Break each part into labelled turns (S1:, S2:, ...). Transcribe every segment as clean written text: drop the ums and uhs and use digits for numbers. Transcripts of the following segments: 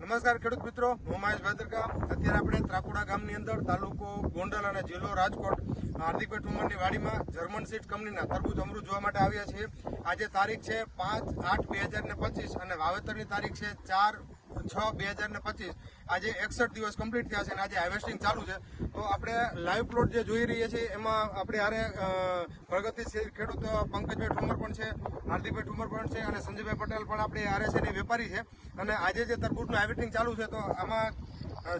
S1: નમસ્કાર ખેડૂત મિત્રો, હું મહેશ ભાદરકા. અત્યારે આપણે ત્રાકુડા ગામની અંદર તાલુકો ગોંડલ અને જિલ્લો રાજકોટ હાર્દિકભાઈ ઠુમરની વાડીમાં જર્મન સીડ કંપનીના તરબૂચ અમૃત જોવા માટે આવ્યા છીએ. આજે તારીખ છે 5/8/2025 અને વાવેતરની તારીખ છે 4/6/2025. આજે 61 દિવસ કમ્પ્લીટ થયા છે અને આજે હાર્વેસ્ટિંગ ચાલુ છે. તો આપણે લાઈવ પ્લોટ જે જોઈ રહ્યા છીએ એમાં આપણે હારે પ્રગતિશીલ ખેડૂત પંકજભાઈ ઠુમર પણ છે, હાર્દિકભાઈ ઠુમર પણ છે અને સંજયભાઈ પટેલ પણ આપણે હારે છે, એ વેપારી છે. અને આજે જે તરબૂચનું હાર્વેસ્ટિંગ ચાલુ છે તો આમાં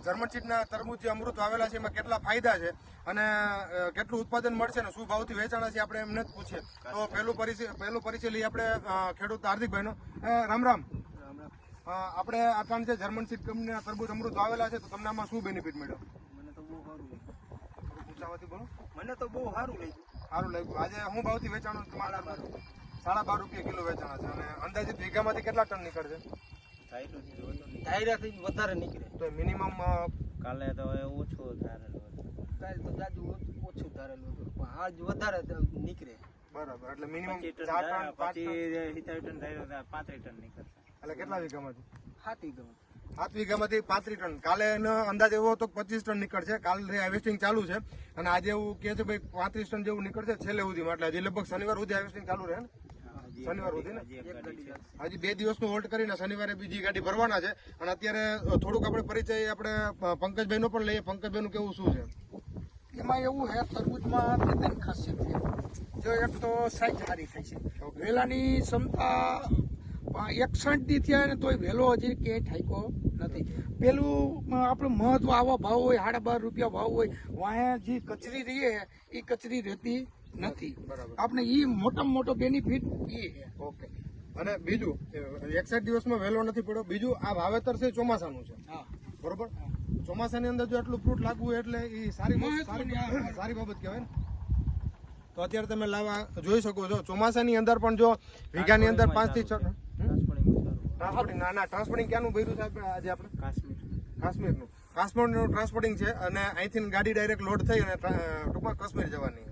S1: જર્મન સીડના તરબૂચ જે અમૃત વાવેલા છે એમાં કેટલા ફાયદા છે અને કેટલું ઉત્પાદન મળશે અને શું ભાવથી વેચાણા છે આપણે એમને જ પૂછીએ. તો પહેલું પરિચય લઈએ આપણે ખેડૂત હાર્દિકભાઈનો. રામ રામ. આપણે આટલા જે જર્મન સીડ કંપનીના તરબૂચ અમૃત વાવેલા છે તો તમને આમાં શું બેનિફિટ મળ્યો?
S2: મને તો બહુ સારું લાગ્યું.
S1: ઊંચાવાથી બોલો.
S2: મને તો બહુ સારું લાગ્યું.
S1: સારું લાગ્યું. આજે શું ભાવથી વેચાણું તમારા? ₹12.5 કિલો વેચાણા છે. અને અંદાજિત વીઘામાંથી કેટલા ટન નીકળશે?
S2: ધાયરાથી વધારે નીકળે
S1: તો મિનિમમ
S3: કાલે તો ઓછું ધારેલું હતું,
S2: કાલે તો જાજુ ઓછું ધારેલું હતું પણ આજ વધારે નીકળે.
S1: બરાબર. એટલે મિનિમમ
S3: 25 ટન 70 ટન ધાર્યો 35 ટન નીકળશે.
S1: એટલે કેટલા વીઘામાંથી?
S2: 7 વીઘા
S1: 7 વીઘામાંથી 35 ટન. કાલે એનો અંદાજ એવો હતો 25 ટન નીકળશે. કાલે હાર્વેસ્ટિંગ ચાલુ છે અને આજે એવું કહે છે ભાઈ 35 ટન જેવું નીકળશે છેલ્લે સુધીમાં. એટલે હજી લગભગ શનિવાર સુધી હાર્વેસ્ટિંગ ચાલુ રહે ને? શનિવાર સુધી ને? હજી 2 દિવસનું હોલ્ડ કરીને શનિવારે બીજી ગાડી ભરવાના છે. અને અત્યારે થોડુંક આપણે પરિચય આપણે પંકજભાઈનો પણ લઈએ. પંકજભાઈનું કેવું શું છે?
S4: એમાં એવું છે, તરબૂચમાં બે ત્રણ ખાસિયત છે. જો એક તો સાઈઝ સારી થાય છે, વેલાની ક્ષમતા 61 દી થયા ને તોય વેલો હજી ક્યાંય ઠાક્યો નથી. પેલું આપણું મહત્વ આવા ભાવ હોય, ₹12.5 ભાવ હોય, વાંહે જે કચરી રહી એ કચરી રહેતી નથી. આપણે એ મોટામાં મોટો બેનિફિટ એ છે.
S1: ઓકે. અને બીજું 61 દિવસમાં વહેલો નથી પડ્યો. બીજું આ વાવેતર છે ચોમાસાનું છે, બરોબર? ચોમાસાની અંદર જો આટલું ફ્રૂટ લાગવું એટલે એ સારી બાબત કહેવાય ને. તો અત્યારે તમે લાવવા જોઈ શકો છો ચોમાસાની અંદર પણ જો વીઘાની અંદર 5 થી 6 ટ્રાન્સપોર્ટિંગ. ના ટ્રાન્સપોર્ટિંગ ક્યાંનું ભર્યું સાહેબ આજે આપણે? કાશ્મીરનું ટ્રાન્સપોર્ટિંગ છે. અને અહીંથી ગાડી ડાયરેક્ટ લોડ થઈ અને ટૂંકમાં કાશ્મીર જવાની.